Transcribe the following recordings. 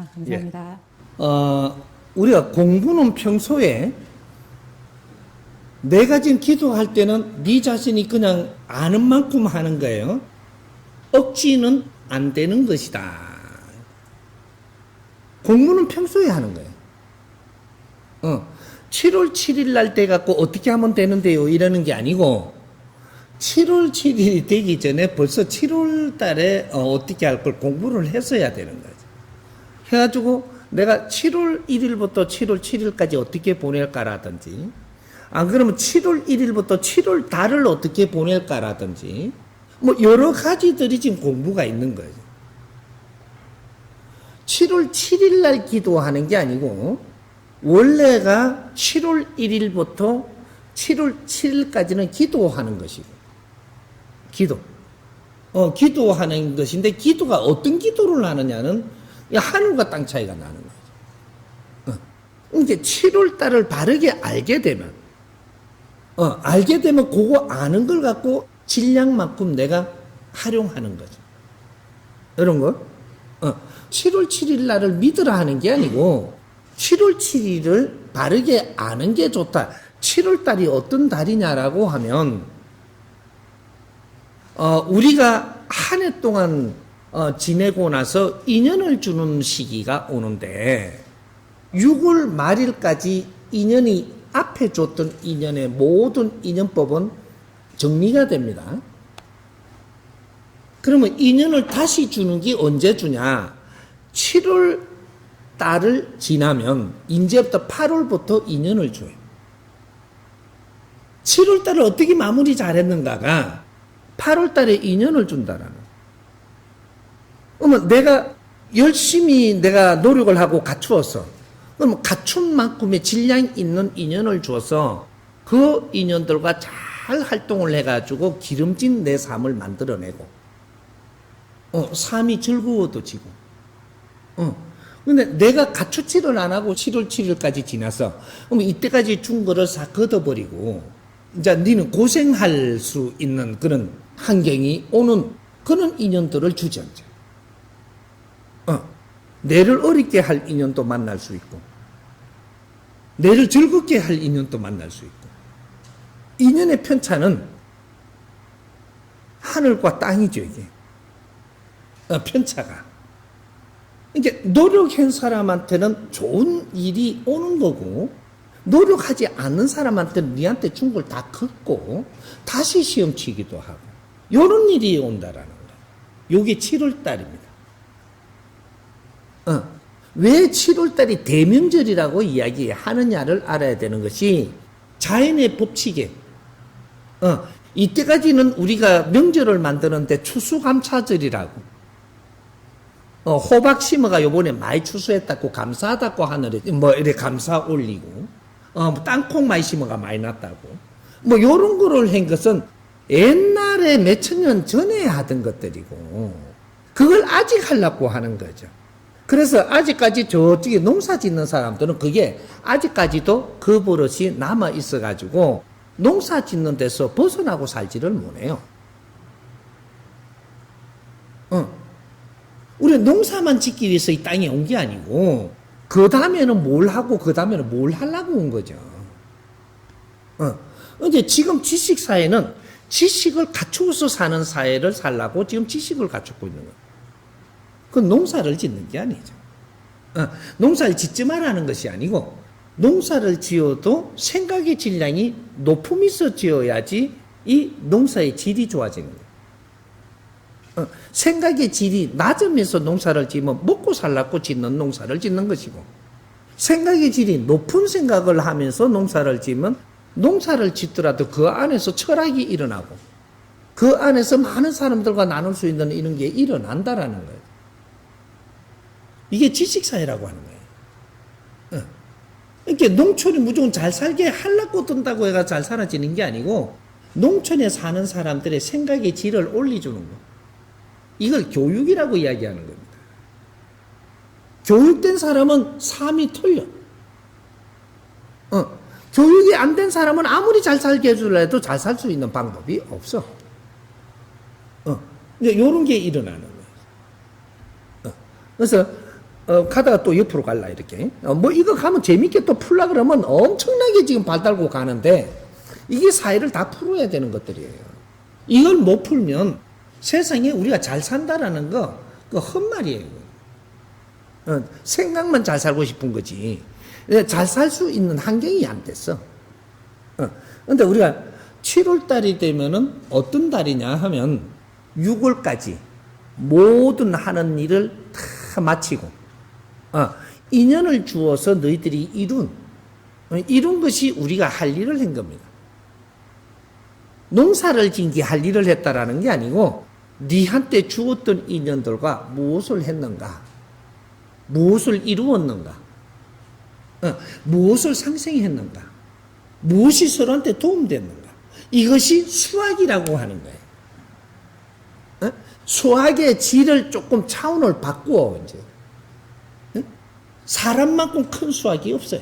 있습니다. 감사합니다. 우리가 공부는 평소에 내가 지금 기도할 때는 네 자신이 그냥 아는 만큼 하는 거예요. 억지는 안 되는 것이다. 공부는 평소에 하는 거예요. 7월 7일 날 돼 갖고 어떻게 하면 되는데요? 이러는 게 아니고 7월 7일이 되기 전에 벌써 7월 달에 어떻게 할 걸 공부를 했어야 되는 거죠. 해가지고 내가 7월 1일부터 7월 7일까지 어떻게 보낼까라든지, 안 그러면 7월 1일부터 7월 달을 어떻게 보낼까라든지, 뭐 여러 가지들이 지금 공부가 있는 거예요. 7월 7일 날 기도하는 게 아니고 원래가 7월 1일부터 7월 7일까지는 기도하는 것이고, 기도하는 것인데, 기도가 어떤 기도를 하느냐는 하늘과 땅 차이가 나는 거죠. 이제 7월 달을 바르게 알게 되면 그거 아는 걸 갖고 질량만큼 내가 활용하는 거죠. 이런 거. 7월 7일 날을 믿으라 하는 게 아니고 7월 7일을 바르게 아는 게 좋다. 7월 달이 어떤 달이냐라고 하면 우리가 한 해 동안 지내고 나서 인연을 주는 시기가 오는데 6월 말일까지 인연이 앞에 줬던 인연의 모든 인연법은 정리가 됩니다. 그러면 인연을 다시 주는 게 언제 주냐? 7월 달을 지나면 이제부터 8월부터 인연을 줘요. 7월 달을 어떻게 마무리 잘했는가가 8월 달에 인연을 준다라는. 그러면 내가 열심히 내가 노력을 하고 갖추었어. 그럼 갖춘 만큼의 질량 있는 인연을 줘서 그 인연들과 잘 활동을 해가지고 기름진 내 삶을 만들어내고, 삶이 즐거워도지고, 근데 내가 갖추지를 안 하고 7월 7일까지 지나서, 그럼 이때까지 준 거를 싹 걷어버리고, 이제 니는 고생할 수 있는 그런 환경이 오는 그런 인연들을 주지 않죠. 내를 어렵게 할 인연도 만날 수 있고, 내를 즐겁게 할 인연도 만날 수 있고, 인연의 편차는 하늘과 땅이죠, 이게. 편차가. 이게 노력한 사람한테는 좋은 일이 오는 거고, 노력하지 않는 사람한테는 니한테 준 걸 다 걷고, 다시 시험 치기도 하고, 요런 일이 온다라는 거예요. 요게 7월 달입니다. 왜 7월 달이 대명절이라고 이야기하느냐를 알아야 되는 것이 자연의 법칙에, 이때까지는 우리가 명절을 만드는데 추수감사절이라고, 호박 심어가 요번에 많이 추수했다고 감사하다고 하늘에 이래 감사 올리고, 땅콩 많이 심어가 많이 났다고, 요런 거를 한 것은 옛날에 몇천 년 전에 하던 것들이고, 그걸 아직 하려고 하는 거죠. 그래서 아직까지 저쪽에 농사 짓는 사람들은 그게 아직까지도 그 버릇이 남아 있어가지고 농사 짓는 데서 벗어나고 살지를 못해요. 우리 농사만 짓기 위해서 이 땅에 온 게 아니고, 그 다음에는 뭘 하고, 그 다음에는 뭘 하려고 온 거죠. 이제 지금 지식사회는 지식을 갖추어서 사는 사회를 살라고 지금 지식을 갖추고 있는 거예요. 그건 농사를 짓는 게 아니죠. 농사를 짓지 말라는 것이 아니고, 농사를 지어도 생각의 질량이 높으면서 지어야지 이 농사의 질이 좋아지는 거예요. 생각의 질이 낮으면서 농사를 지으면 먹고 살라고 짓는 농사를 짓는 것이고, 생각의 질이 높은 생각을 하면서 농사를 지으면 농사를 짓더라도 그 안에서 철학이 일어나고, 그 안에서 많은 사람들과 나눌 수 있는 이런 게 일어난다라는 거예요. 이게 지식사회라고 하는 거예요. 이렇게 농촌이 무조건 잘 살게 하려고 든다고 해가 잘 살아지는 게 아니고, 농촌에 사는 사람들의 생각의 질을 올려주는 거. 이걸 교육이라고 이야기하는 겁니다. 교육된 사람은 삶이 틀려. 교육이 안 된 사람은 아무리 잘 살게 해주려 해도 잘 살 수 있는 방법이 없어. 이제 요런 게 일어나는 거예요. 그래서 가다가 또 옆으로 갈라, 이렇게. 뭐 이거 가면 재밌게 또 풀라 그러면 엄청나게 지금 발 달고 가는데, 이게 사회를 다 풀어야 되는 것들이에요. 이걸 못 풀면 세상에 우리가 잘 산다라는 거, 그 헛말이에요. 생각만 잘 살고 싶은 거지. 잘 살 수 있는 환경이 안 됐어. 근데 우리가 7월 달이 되면은 어떤 달이냐 하면 6월까지 모든 하는 일을 다 마치고, 인연을 주어서 너희들이 이룬 것이 우리가 할 일을 한 겁니다. 농사를 짓기 할 일을 했다라는 게 아니고, 니한테 주었던 인연들과 무엇을 했는가, 무엇을 이루었는가, 무엇을 상생했는가, 무엇이 서로한테 도움됐는가, 이것이 수학이라고 하는 거예요. 수학의 질을 조금 차원을 바꾸어, 이제. 사람만큼 큰 수학이 없어요.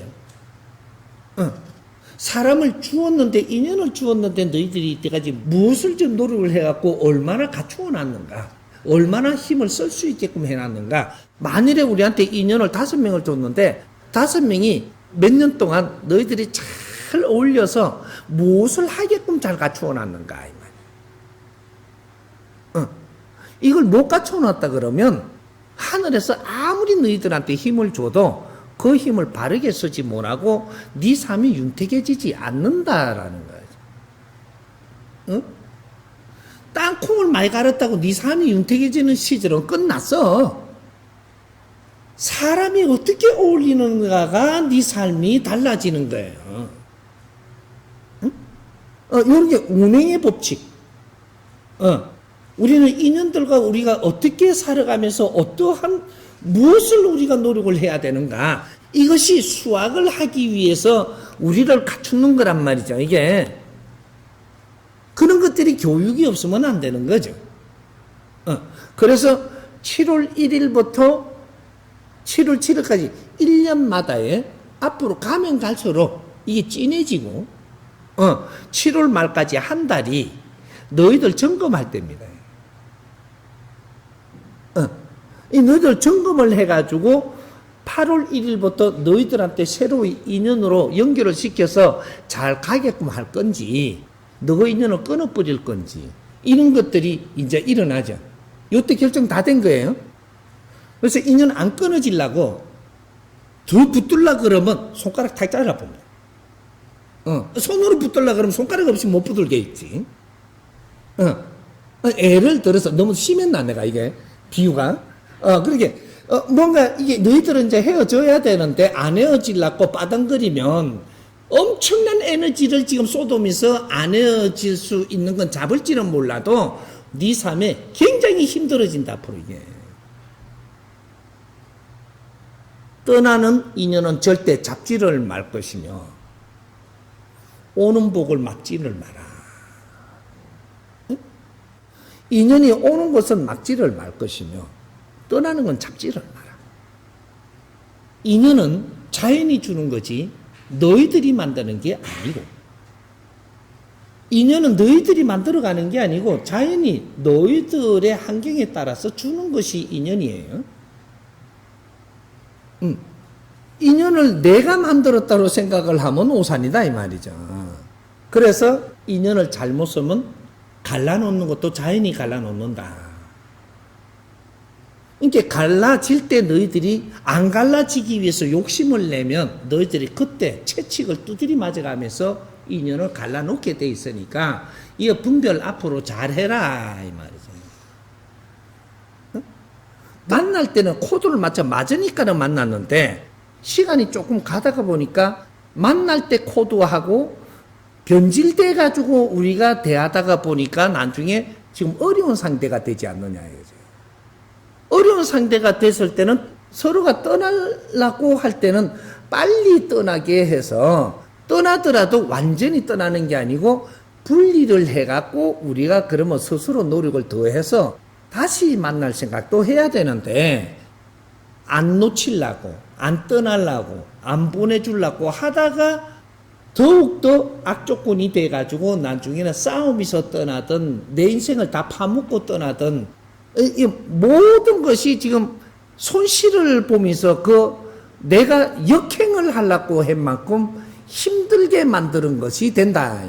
사람을 주었는데, 인연을 주었는데, 너희들이 이때까지 무엇을 좀 노력을 해갖고 얼마나 갖추어 놨는가, 얼마나 힘을 쓸 수 있게끔 해놨는가. 만일에 우리한테 인연을 5명을 줬는데, 5명이 몇 년 동안 너희들이 잘 어울려서 무엇을 하게끔 잘 갖추어 놨는가, 이 말이야. 이걸 못 갖추어 놨다 그러면, 하늘에서 아무리 너희들한테 힘을 줘도 그 힘을 바르게 쓰지 못하고 네 삶이 윤택해지지 않는다라는 거예요. 땅콩을 많이 갈았다고 네 삶이 윤택해지는 시절은 끝났어. 사람이 어떻게 어울리는가가 네 삶이 달라지는 거예요. 이런 게 운행의 법칙. 우리는 인연들과 우리가 어떻게 살아가면서 어떠한 무엇을 우리가 노력을 해야 되는가, 이것이 수학을 하기 위해서 우리를 갖추는 거란 말이죠. 이게 그런 것들이 교육이 없으면 안 되는 거죠. 그래서 7월 1일부터 7월 7일까지 1년마다에 앞으로 가면 갈수록 이게 진해지고, 7월 말까지 한 달이 너희들 점검할 때입니다. 이 너희들 점검을 해가지고 8월 1일부터 너희들한테 새로운 인연으로 연결을 시켜서 잘 가게끔 할 건지, 너희 인연을 끊어버릴 건지, 이런 것들이 이제 일어나죠. 이때 결정 다 된 거예요. 그래서 인연 안 끊어지려고 더 붙들려고 그러면 손가락 탁 잘라봅니다. 손으로 붙들려고 그러면 손가락 없이 못 붙들게 있지. 예를 들어서 너무 심했나, 내가 이게 비유가. 그러게, 뭔가 이게 너희들은 이제 헤어져야 되는데 안 헤어지려고 빠덩거리면 엄청난 에너지를 지금 쏟으면서 안 헤어질 수 있는 건 잡을지는 몰라도 네 삶에 굉장히 힘들어진다, 앞으로 이게. 떠나는 인연은 절대 잡지를 말 것이며, 오는 복을 막지를 마라. 인연이 오는 것은 막지를 말 것이며, 떠나는 건 잡지를 마라. 인연은 자연이 주는 거지 너희들이 만드는 게 아니고, 인연은 너희들이 만들어가는 게 아니고 자연이 너희들의 환경에 따라서 주는 것이 인연이에요. 인연을 내가 만들었다고 생각을 하면 오산이다, 이 말이죠. 그래서 인연을 잘못 쓰면 갈라놓는 것도 자연이 갈라놓는다. 이렇게 갈라질 때 너희들이 안 갈라지기 위해서 욕심을 내면 너희들이 그때 채찍을 두드리 맞아가면서 인연을 갈라놓게 돼 있으니까 이거 분별 앞으로 잘해라, 이 말이죠. 만날 때는 코드를 맞으니까는 만났는데, 시간이 조금 가다가 보니까 만날 때 코드하고 변질돼 가지고 우리가 대하다가 보니까 나중에 지금 어려운 상대가 되지 않느냐 이거죠. 어려운 상대가 됐을 때는 서로가 떠나려고 할 때는 빨리 떠나게 해서, 떠나더라도 완전히 떠나는 게 아니고 분리를 해갖고 우리가 그러면 스스로 노력을 더해서 다시 만날 생각도 해야 되는데, 안 놓치려고, 안 떠나려고, 안 보내주려고 하다가 더욱더 악조건이 돼가지고 나중에는 싸움에서 떠나든 내 인생을 다 파묻고 떠나든, 이 모든 것이 지금 손실을 보면서 내가 역행을 하려고 한 만큼 힘들게 만드는 것이 된다.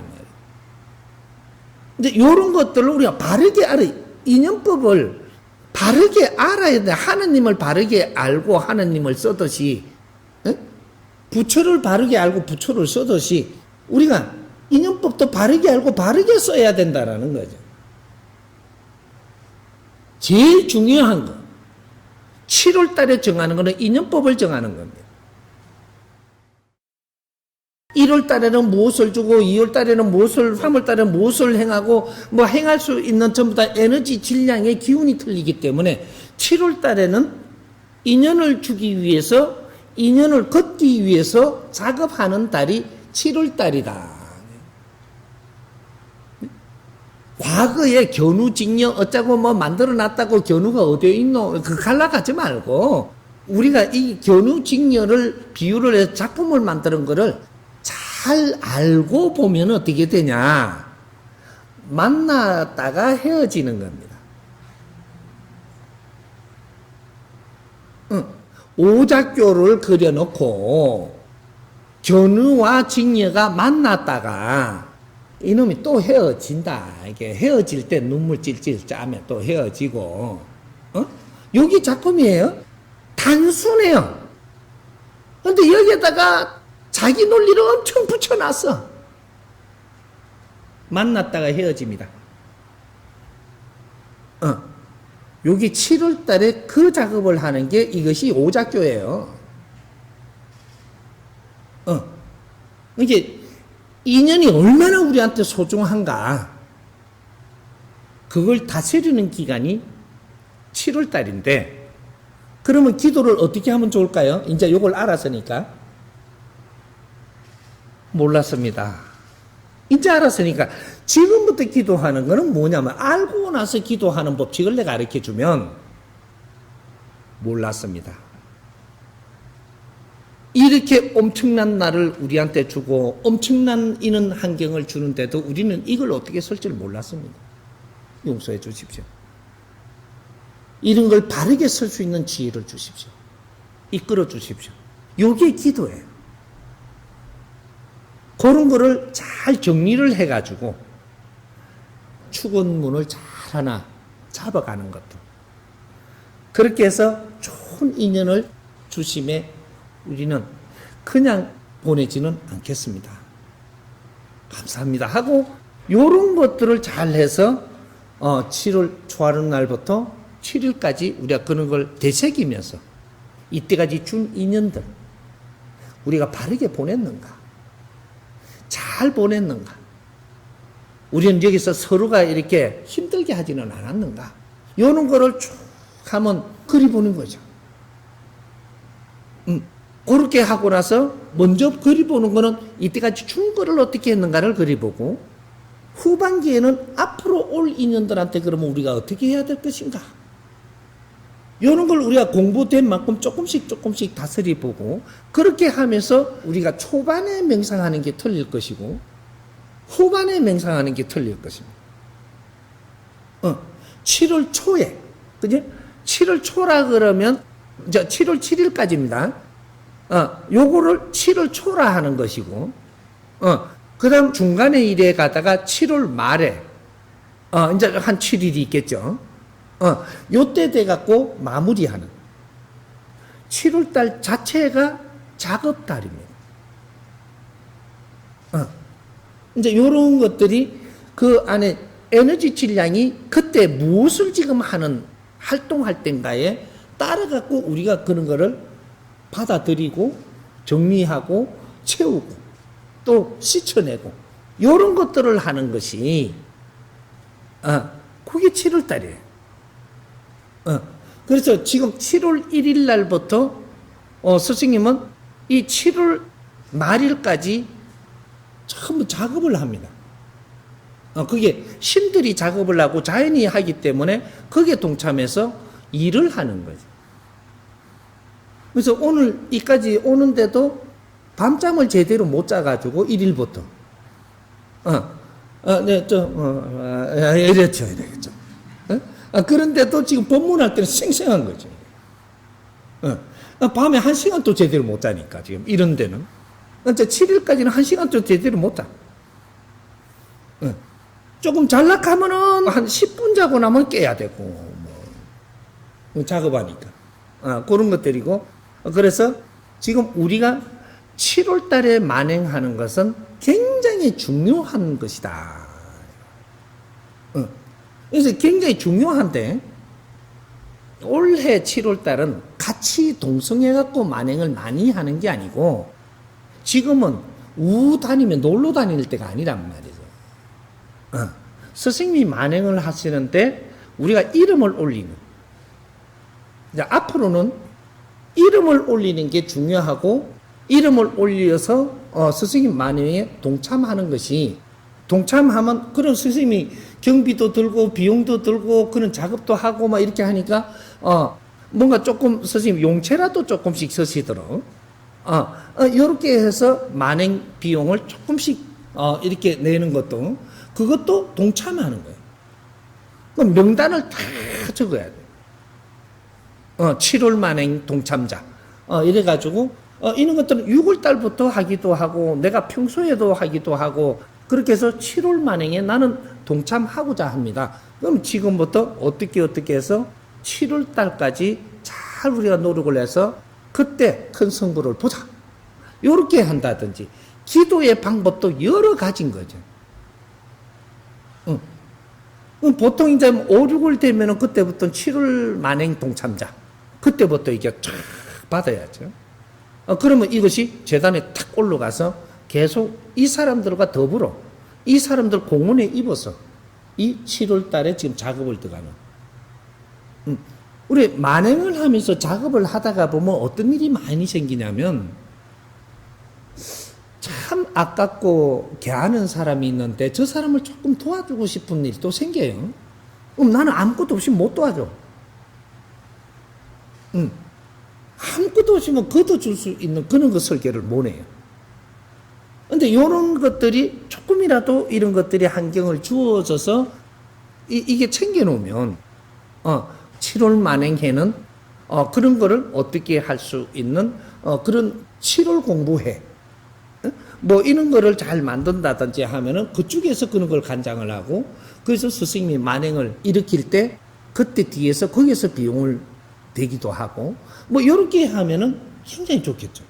근데 이런 것들을 우리가 바르게 인연법을 바르게 알아야 돼. 하느님을 바르게 알고 하느님을 쓰듯이, 부처를 바르게 알고 부처를 쓰듯이, 우리가 인연법도 바르게 알고 바르게 써야 된다라는 거죠. 제일 중요한 거. 7월 달에 정하는 거는 인연법을 정하는 겁니다. 1월 달에는 무엇을 주고, 2월 달에는 무엇을, 3월 달에는 무엇을 행하고, 행할 수 있는 전부 다 에너지 질량의 기운이 틀리기 때문에 7월 달에는 인연을 주기 위해서, 인연을 걷기 위해서 작업하는 달이 7월 달이다. 과거에 견우직녀 어쩌고 만들어 놨다고 견우가 어디에 있노? 갈라가지 말고, 우리가 이 견우직녀를 비유를 해서 작품을 만드는 거를 잘 알고 보면 어떻게 되냐? 만났다가 헤어지는 겁니다. 오작교를 그려놓고 견우와 직녀가 만났다가 이놈이 또 헤어진다. 이게 헤어질 때 눈물 찔찔 짜면 또 헤어지고, 여기 작품이에요. 단순해요. 근데 여기에다가 자기 논리를 엄청 붙여놨어. 만났다가 헤어집니다. 여기 7월 달에 그 작업을 하는 게 이것이 오작교예요. 이게 인연이 얼마나 우리한테 소중한가. 그걸 다스리는 기간이 7월 달인데, 그러면 기도를 어떻게 하면 좋을까요? 이제 이걸 알았으니까. 몰랐습니다. 이제 알았으니까 지금부터 기도하는 거는 뭐냐면, 알고 나서 기도하는 법칙을 내가 가르쳐 주면 몰랐습니다. 이렇게 엄청난 날을 우리한테 주고 엄청난 이런 환경을 주는데도 우리는 이걸 어떻게 쓸 줄 몰랐습니다. 용서해 주십시오. 이런 걸 바르게 쓸 수 있는 지혜를 주십시오. 이끌어 주십시오. 요게 기도예요. 그런 거를 잘 정리를 해가지고 축원문을 잘 하나 잡아가는 것도, 그렇게 해서 좋은 인연을 주심에 우리는 그냥 보내지는 않겠습니다. 감사합니다 하고 요런 것들을 잘 해서 7월 초하는 날부터 7일까지 우리가 그런 걸 되새기면서 이때까지 준 인연들 우리가 바르게 보냈는가, 잘 보냈는가, 우리는 여기서 서로가 이렇게 힘들게 하지는 않았는가, 요런 거를 쭉 하면 그려보는 거죠. 그렇게 하고 나서 먼저 그려보는 거는 이때까지 준 거를 어떻게 했는가를 그려보고, 후반기에는 앞으로 올 인연들한테 그러면 우리가 어떻게 해야 될 것인가, 이런 걸 우리가 공부된 만큼 조금씩 다스려보고, 그렇게 하면서 우리가 초반에 명상하는 게 틀릴 것이고 후반에 명상하는 게 틀릴 것입니다. 7월 초에, 그죠? 7월 초라 그러면 이제 7월 7일까지입니다. 요거를 7월 초라 하는 것이고, 그 다음 중간에 일에 가다가 7월 말에, 이제 한 7일이 있겠죠. 요때 돼갖고 마무리하는 7월달 자체가 작업달입니다. 이제 요런 것들이 그 안에 에너지 질량이 그때 무엇을 지금 활동할 때인가에 따라갖고 우리가 그런 거를 받아들이고 정리하고 채우고 또 씻어내고 요런 것들을 하는 것이 그게 7월달이에요. 그래서 지금 7월 1일 날부터 스승님은 이 7월 말일까지 전부 작업을 합니다. 그게 신들이 작업을 하고 자연이 하기 때문에 거기에 동참해서 일을 하는 거죠. 그래서 오늘 이까지 오는데도 밤잠을 제대로 못 자가지고 1일부터 이랬죠. 그런데도 지금 법문할 때는 생생한 거죠. 밤에 1시간도 제대로 못 자니까, 지금, 이런 데는. 이제 7일까지는 1시간도 제대로 못 자. 조금 잘락하면은 한 10분 자고 나면 깨야 되고, 작업하니까. 그런 것들이고. 그래서 지금 우리가 7월 달에 만행하는 것은 굉장히 중요한 것이다. 그래서 굉장히 중요한데, 올해 7월 달은 같이 동성해갖고 만행을 많이 하는 게 아니고, 지금은 우 다니면 놀러 다닐 때가 아니란 말이죠. 스승님이 만행을 하시는데, 우리가 이름을 올리는. 이제 앞으로는 이름을 올리는 게 중요하고, 이름을 올려서 스승님 만행에 동참하는 것이, 동참하면 그런 스승님이 경비도 들고 비용도 들고 그런 작업도 하고 막 이렇게 하니까 뭔가 조금 스승님 용체라도 조금씩 쓰시도록 이렇게 해서 만행 비용을 조금씩 이렇게 내는 것도, 그것도 동참하는 거예요. 그럼 명단을 다 적어야 돼요. 7월 만행 동참자 이래가지고 이런 것들은 6월 달부터 하기도 하고 내가 평소에도 하기도 하고, 그렇게 해서 7월 만행에 나는 동참하고자 합니다. 그럼 지금부터 어떻게 해서 7월 달까지 잘 우리가 노력을 해서 그때 큰 성부를 보자. 이렇게 한다든지, 기도의 방법도 여러 가지인 거죠. 보통 이제 5, 6월 되면은 그때부터 7월 만행 동참자. 그때부터 이게 쫙 받아야죠. 그러면 이것이 재단에 탁 올라가서 계속 이 사람들과 더불어 이 사람들 공헌에 입어서 이 7월 달에 지금 작업을 들어가는. 우리 만행을 하면서 작업을 하다가 보면 어떤 일이 많이 생기냐면, 참 아깝고 개하는 사람이 있는데 저 사람을 조금 도와주고 싶은 일이 또 생겨요. 그럼 나는 아무것도 없이 못 도와줘. 아무것도 없으면 걷어줄 수 있는 그런 거 설계를 못 해요. 근데 이런 것들이 조금이라도 이런 것들이 환경을 주어져서 이게 챙겨놓으면 7월 만행해는 그런 거를 어떻게 할 수 있는 그런 7월 공부회 뭐 이런 거를 잘 만든다든지 하면은 그쪽에서 그런 걸 간장을 하고, 그래서 스승님이 만행을 일으킬 때 그때 뒤에서 거기에서 비용을 대기도 하고 뭐 이렇게 하면은 굉장히 좋겠죠.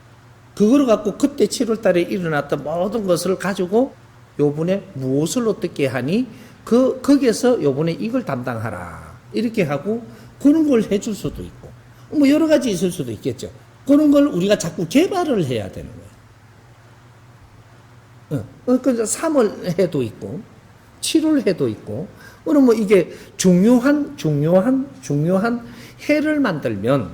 그거를 갖고 그때 7월 달에 일어났던 모든 것을 가지고 요번에 무엇을 어떻게 하니 거기에서 요번에 이걸 담당하라 이렇게 하고 그런 걸 해줄 수도 있고 뭐 여러 가지 있을 수도 있겠죠. 그런 걸 우리가 자꾸 개발을 해야 되는 거예요. 그래서 3월 해도 있고 7월 해도 있고, 그럼 뭐 이게 중요한 해를 만들면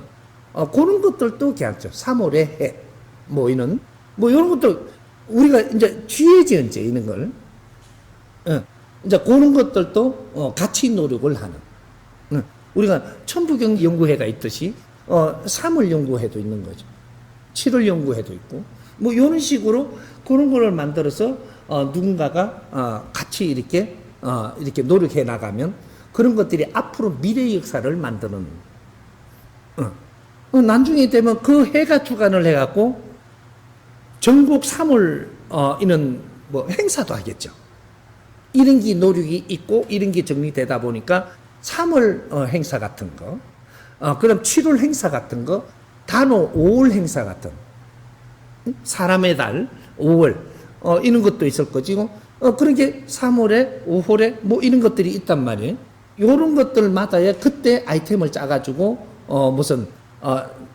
그런 것들도 괜찮죠. 3월에 해 뭐 이런 것도 우리가 이제 뒤에지 이제 이런 걸 이제 그런 것들도 같이 노력을 하는. 우리가 천부경 연구회가 있듯이 3월 연구회도 있는 거죠. 7월 연구회도 있고 뭐 이런 식으로 그런 거를 만들어서 누군가가 같이 이렇게 노력해 나가면 그런 것들이 앞으로 미래 역사를 만드는. 나중에 되면 그 해가 주관을 해갖고 전국 3월 이런 뭐 행사도 하겠죠. 이런 게 노력이 있고 이런 게 정리되다 보니까 3월 행사 같은 거, 그럼 7월 행사 같은 거, 단오 5월 행사 같은 사람의 달 5월 이런 것도 있을 거지고 그런 게 3월에 5월에 뭐 이런 것들이 있단 말이에요. 이런 것들마다의 그때 아이템을 짜가지고 무슨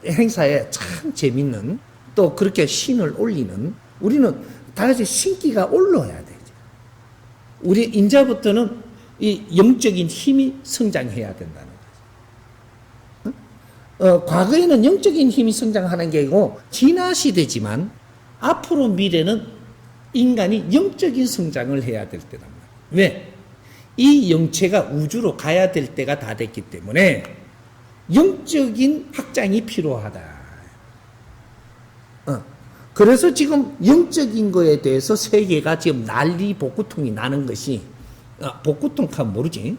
행사에 참 재밌는 또 그렇게 신을 올리는, 우리는 다 같이 신기가 올라야 되죠. 우리 인자부터는 이 영적인 힘이 성장해야 된다는 거죠. 과거에는 영적인 힘이 성장하는 게 아니고 진화 시대지만 앞으로 미래는 인간이 영적인 성장을 해야 될 때란 말이에요. 왜? 이 영체가 우주로 가야 될 때가 다 됐기 때문에 영적인 확장이 필요하다. 그래서 지금 영적인 거에 대해서 세계가 지금 난리 복구통이 나는 것이, 복구통 하면 모르지.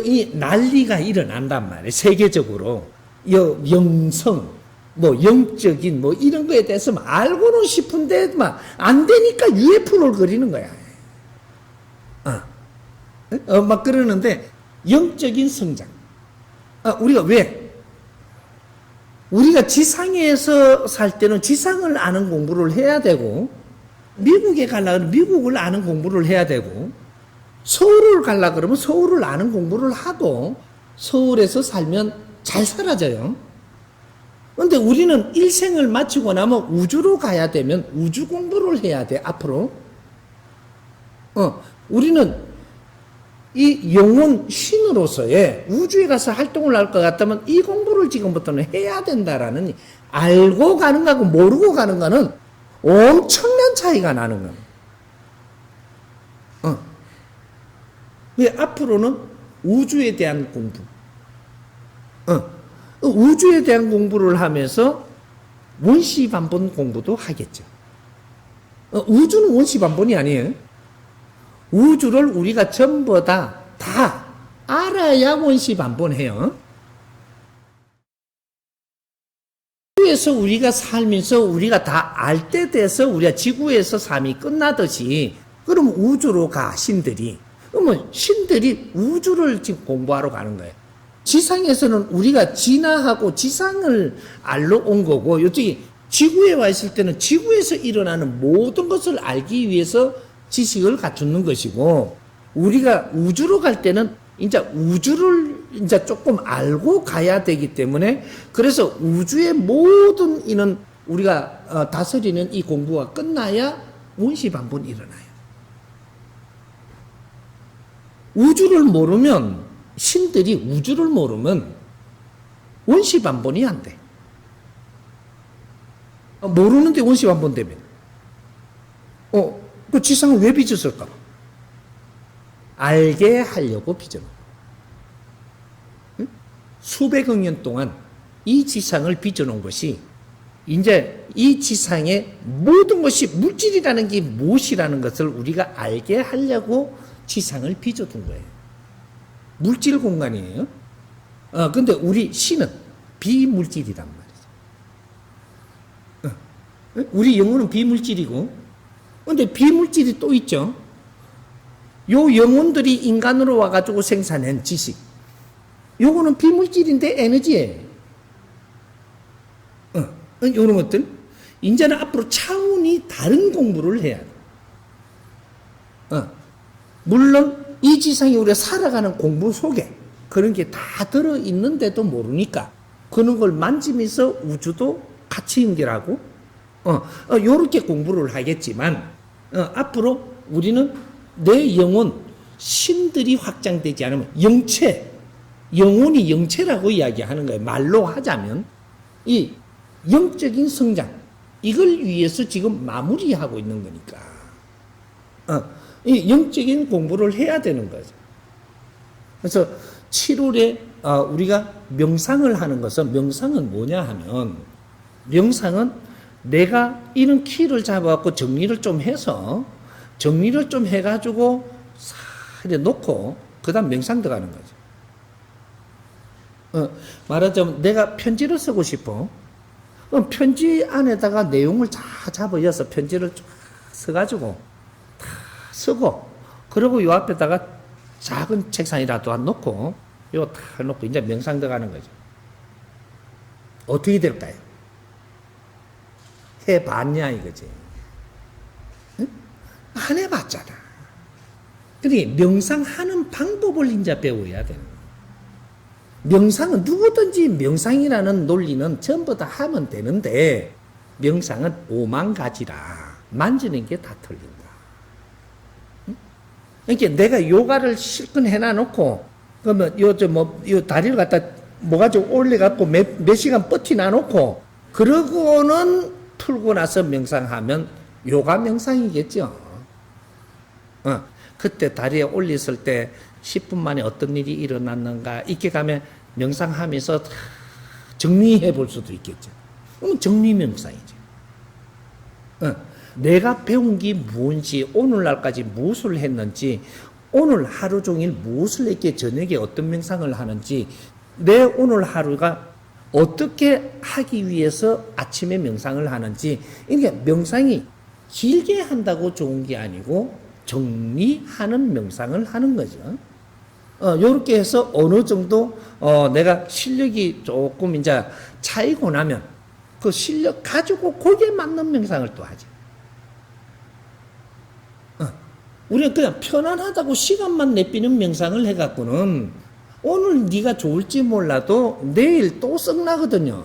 이 난리가 일어난단 말이에요. 세계적으로. 영성, 뭐 영적인 뭐 이런 거에 대해서 알고는 싶은데 막 안 되니까 UFO를 그리는 거야. 막 그러는데 영적인 성장. 우리가 왜? 우리가 지상에서 살 때는 지상을 아는 공부를 해야 되고, 미국에 가려면 미국을 아는 공부를 해야 되고, 서울을 가려 그러면 서울을 아는 공부를 하고, 서울에서 살면 잘 살아져요. 근데 우리는 일생을 마치고 나면 우주로 가야 되면 우주 공부를 해야 돼, 앞으로. 우리는 이 영혼 신으로서의 우주에 가서 활동을 할 것 같다면 이 공부를 지금부터는 해야 된다라는, 알고 가는 거하고 모르고 가는 거는 엄청난 차이가 나는 거예요. 왜 앞으로는 우주에 대한 공부, 우주에 대한 공부를 하면서 원시반본 공부도 하겠죠. 우주는 원시반본이 아니에요. 우주를 우리가 전부 다 알아야 원시반본해요. 우주에서 우리가 살면서 우리가 다 알 때 돼서 우리가 지구에서 삶이 끝나듯이, 그럼 우주로 가, 신들이. 그러면 신들이 우주를 지금 공부하러 가는 거예요. 지상에서는 우리가 진화하고 지상을 알러 온 거고, 이쪽이 지구에 와 있을 때는 지구에서 일어나는 모든 것을 알기 위해서 지식을 갖추는 것이고, 우리가 우주로 갈 때는 이제 우주를 이제 조금 알고 가야 되기 때문에, 그래서 우주의 모든 이는 우리가 다스리는 이 공부가 끝나야 원시반본이 일어나요. 우주를 모르면, 신들이 우주를 모르면 원시반본이 안 돼. 모르는데 원시반본 되면. 그 지상을 왜 빚었을까? 알게 하려고 빚어놓은. 수백억 년 동안 이 지상을 빚어놓은 것이, 이제 이 지상의 모든 것이 물질이라는 게 무엇이라는 것을 우리가 알게 하려고 지상을 빚어둔 거예요. 물질 공간이에요. 근데 우리 신은 비물질이란 말이죠. 우리 영혼은 비물질이고, 근데 비물질이 또 있죠. 요 영혼들이 인간으로 와가지고 생산한 지식, 요거는 비물질인데 에너지예요. 요런 것들, 이제는 앞으로 차원이 다른 공부를 해야 돼. 물론 이 지상에 우리가 살아가는 공부 속에 그런 게 다 들어있는데도 모르니까 그런 걸 만지면서 우주도 같이 연결하고, 요렇게 공부를 하겠지만, 앞으로 우리는 내 영혼, 신들이 확장되지 않으면 영체, 영혼이 영체라고 이야기하는 거예요. 말로 하자면 이 영적인 성장, 이걸 위해서 지금 마무리하고 있는 거니까 이 영적인 공부를 해야 되는 거죠. 그래서 7월에 우리가 명상을 하는 것은, 명상은 뭐냐 하면, 명상은 내가 이런 키를 잡아갖고 정리를 좀 해서, 정리를 좀 해가지고 싹 놓고 그 다음 명상 들어가는 거죠. 말하자면 내가 편지를 쓰고 싶어. 그럼 편지 안에다가 내용을 다 잡아여서 편지를 쫙 써가지고 다 쓰고, 그리고 요 앞에다가 작은 책상이라도 놓고 요 다 놓고 이제 명상 들어가는 거죠. 어떻게 될까요? 해봤냐 이거지. 응? 안 해봤잖아. 그러니까 명상하는 방법을 이제 배워야 되는 거예요. 명상은 누구든지 명상이라는 논리는 전부 다 하면 되는데, 명상은 5만 가지라 만지는 게 다 틀린다. 그러니까 내가 요가를 실컷 해놔놓고, 그러면 요 다리를 갖다 뭐가지고 올려갖고 몇 시간 버티놔놓고, 그러고는 풀고 나서 명상하면 요가 명상이겠죠. 그때 다리에 올렸을 때 10분 만에 어떤 일이 일어났는가, 이렇게 가면 명상하면서 정리해 볼 수도 있겠죠. 그럼 정리 명상이죠. 내가 배운 게 무엇인지, 오늘날까지 무엇을 했는지, 오늘 하루 종일 무엇을 했기에 저녁에 어떤 명상을 하는지, 내 오늘 하루가 어떻게 하기 위해서 아침에 명상을 하는지. 이게 명상이 길게 한다고 좋은 게 아니고 정리하는 명상을 하는 거죠. 요렇게 해서 어느 정도 내가 실력이 조금 이제 차이고 나면 그 실력 가지고 거기에 맞는 명상을 또 하죠. 우리는 그냥 편안하다고 시간만 내비는 명상을 해갖고는 오늘 네가 좋을지 몰라도 내일 또 썩나거든요.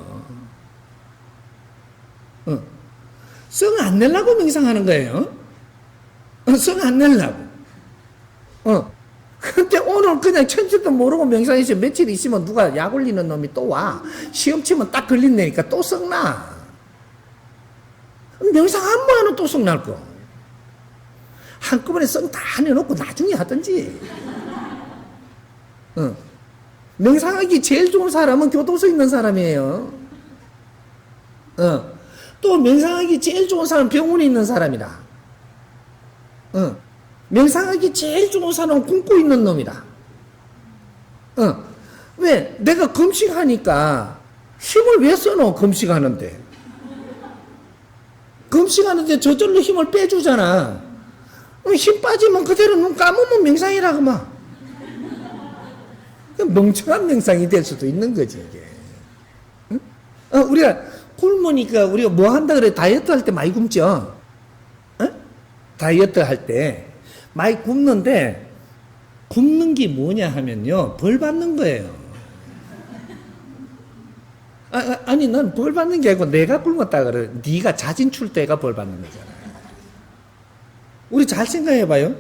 썩 안 내려고 명상하는 거예요. 썩 안 내려고. 근데 오늘 그냥 천지도 모르고 명상해서 며칠 있으면 누가 약 올리는 놈이 또 와. 시험 치면 딱 걸린다니까 또 썩나. 명상 한 번 하면 또 썩날 거. 한꺼번에 썩 다 내놓고 나중에 하든지. 명상하기 제일 좋은 사람은 교도소 있는 사람이에요. 또 명상하기 제일 좋은 사람은 병원에 있는 사람이다. 명상하기 제일 좋은 사람은 굶고 있는 놈이다. 왜? 내가 금식하니까 힘을 왜 써놓어, 금식하는데. 금식하는데 저절로 힘을 빼주잖아. 힘 빠지면 그대로 눈 감으면 명상이라 그만. 멍청한 명상이 될 수도 있는 거지, 이게. 우리가 굶으니까 우리가 뭐 한다 그래? 다이어트 할 때 많이 굶죠? 다이어트 할 때 많이 굶는데, 굶는 게 뭐냐 하면요, 벌 받는 거예요. 아니, 난 벌 받는 게 아니고 내가 굶었다 그래. 네가 자진 출대가 벌 받는 거잖아. 우리 잘 생각해봐요.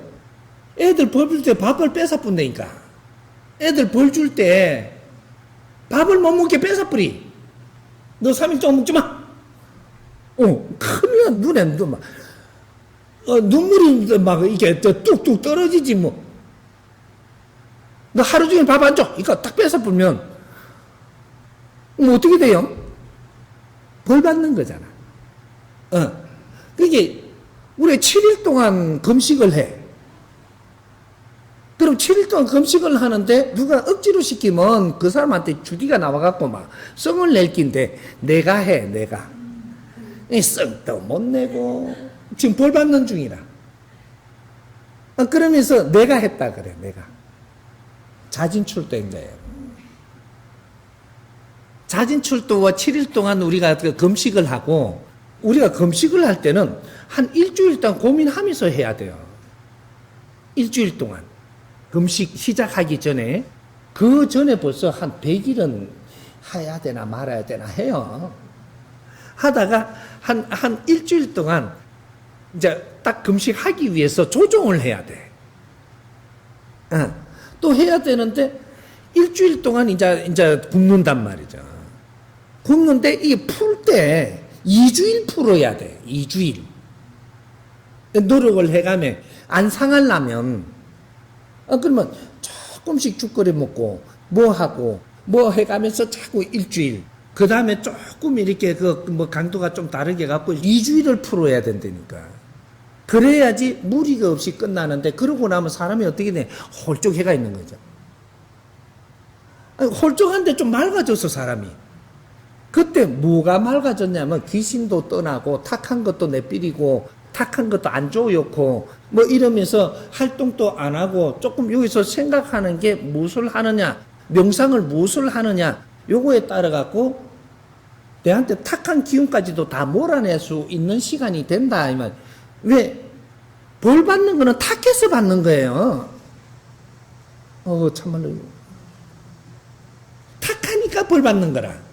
애들 벌 줄 때 밥을 뺏어 뿐다니까. 애들 벌 줄 때 밥을 못 먹게 뺏어 뿌리. 너 3일 동안 먹지 마. 큰일 나. 눈에 막 눈물이 막 이게 뚝뚝 떨어지지 뭐. 너 하루 종일 밥 안 줘. 이거 딱 뺏어 뿌면 뭐 어떻게 돼요? 벌 받는 거잖아. 그게 우리 7일 동안 금식을 해. 그럼 7일 동안 금식을 하는데 누가 억지로 시키면 그 사람한테 주디가 나와갖고 막 성을 낼 낀데 내가 해, 내가. 썩도 못 내고 지금 벌 받는 중이라. 그러면서 내가 했다 그래, 내가. 자진출도인 거예요. 자진출도와 7일 동안 우리가 금식을 하고, 우리가 금식을 할 때는 한 일주일 동안 고민하면서 해야 돼요. 일주일 동안. 금식 시작하기 전에. 그 전에 벌써 한 100일은 해야 되나 말아야 되나 해요. 하다가 한 일주일 동안 이제 딱 금식하기 위해서 조정을 해야 돼. 또 해야 되는데 일주일 동안 이제 굶는단 말이죠. 굶는데 이게 풀 때 2주일 풀어야 돼. 2주일. 노력을 해가며 안 상하려면 그러면 조금씩 죽 끓여 먹고 뭐 하고 뭐 해가면서 자꾸 일주일. 그 다음에 조금 이렇게 뭐 강도가 좀 다르게 갖고 2주일을 풀어야 된다니까. 그래야지 무리가 없이 끝나는데, 그러고 나면 사람이 어떻게 돼? 홀쭉해가 있는 거죠. 홀쭉한데 좀 맑아졌어, 사람이. 그때 뭐가 맑아졌냐면 귀신도 떠나고 탁한 것도 내삐리고 탁한 것도 안 좋고 뭐 이러면서 활동도 안 하고 조금 여기서 생각하는 게 무엇을 하느냐, 명상을 무엇을 하느냐, 요거에 따라 갖고 내한테 탁한 기운까지도 다 몰아낼 수 있는 시간이 된다 이 말. 왜? 벌 받는 거는 탁해서 받는 거예요. 참말로 탁하니까 벌 받는 거라.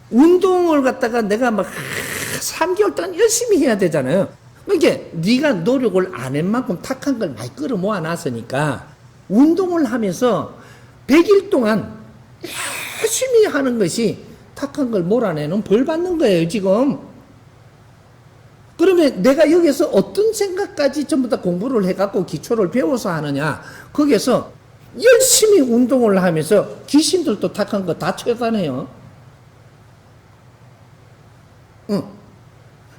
운동을 갖다가 내가 막 3개월 동안 열심히 해야 되잖아요. 이게 네가 노력을 안 한 만큼 탁한 걸 많이 끌어 모아 놨으니까 운동을 하면서 100일 동안 열심히 하는 것이 탁한 걸 몰아내는 벌 받는 거예요, 지금. 그러면 내가 여기서 어떤 생각까지 전부 다 공부를 해갖고 기초를 배워서 하느냐, 거기에서 열심히 운동을 하면서 귀신들도 탁한 거 다 처단해요.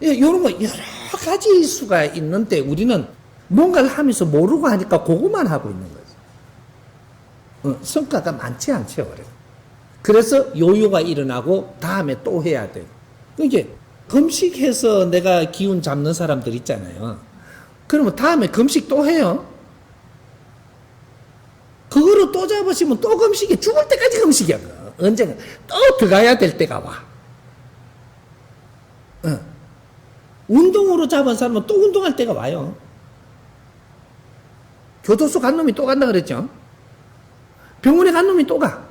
이런 거 여러 가지 수가 있는데 우리는 뭔가를 하면서 모르고 하니까 그것만 하고 있는 거죠. 성과가 많지 않죠, 그래. 그래서 요요가 일어나고 다음에 또 해야 돼요. 이게 금식해서 내가 기운 잡는 사람들 있잖아요. 그러면 다음에 금식 또 해요. 그거로 또 잡으시면 또 금식이 죽을 때까지 금식이야. 언젠가 또 들어가야 될 때가 와. 운동으로 잡은 사람은 또 운동할 때가 와요. 교도소 간 놈이 또 간다 그랬죠. 병원에 간 놈이 또 가.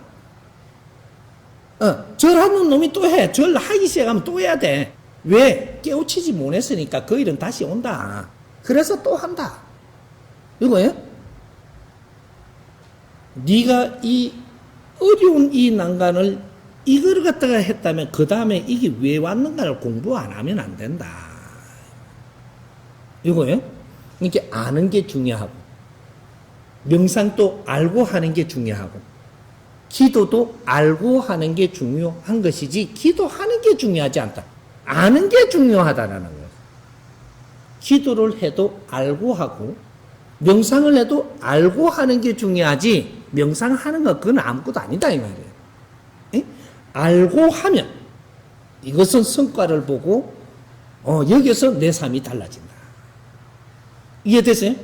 절하는 놈이 또 해. 절 하기 시작하면 또 해야 돼. 왜? 깨우치지 못했으니까 그 일은 다시 온다. 그래서 또 한다. 이거예요? 네가 이 어려운 이 난간을 이걸 갖다가 했다면 그 다음에 이게 왜 왔는가를 공부 안 하면 안 된다. 이거예요? 이렇게 아는 게 중요하고 명상도 알고 하는 게 중요하고 기도도 알고 하는 게 중요한 것이지 기도하는 게 중요하지 않다. 아는 게 중요하다라는 거예요. 기도를 해도 알고 하고 명상을 해도 알고 하는 게 중요하지 명상하는 거 그건 아무것도 아니다 이 말이에요. 에? 알고 하면 이것은 성과를 보고 여기서 내 삶이 달라진다. 이해됐어요?